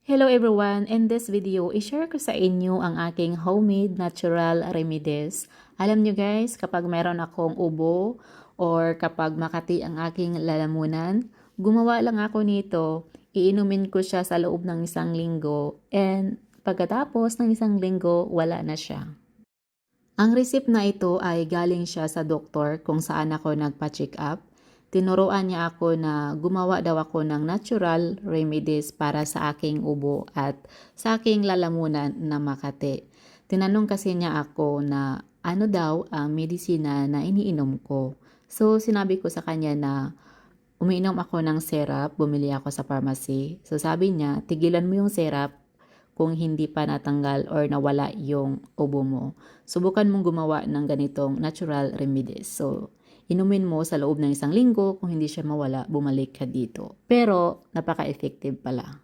Hello everyone! In this video, i-share ko sa inyo ang aking homemade natural remedies. Alam nyo guys, kapag meron akong ubo or kapag makati ang aking lalamunan, gumawa lang ako nito, iinumin ko siya sa loob ng 1 linggo and pagkatapos ng 1 linggo, wala na siya. Ang recipe na ito ay galing siya sa doktor kung saan ako nagpa-check up. Tinuruan niya ako na gumawa daw ako ng natural remedies para sa aking ubo at sa aking lalamunan na makati. Tinanong kasi niya ako na ano daw ang medisina na iniinom ko. So sinabi ko sa kanya na umiinom ako ng syrup, bumili ako sa pharmacy. So sabi niya, tigilan mo yung syrup kung hindi pa natanggal or nawala yung ubo mo. Subukan mong gumawa ng ganitong natural remedies. So, inumin mo sa loob ng 1 linggo. Kung hindi siya mawala, bumalik ka dito. Pero, napaka-effective pala.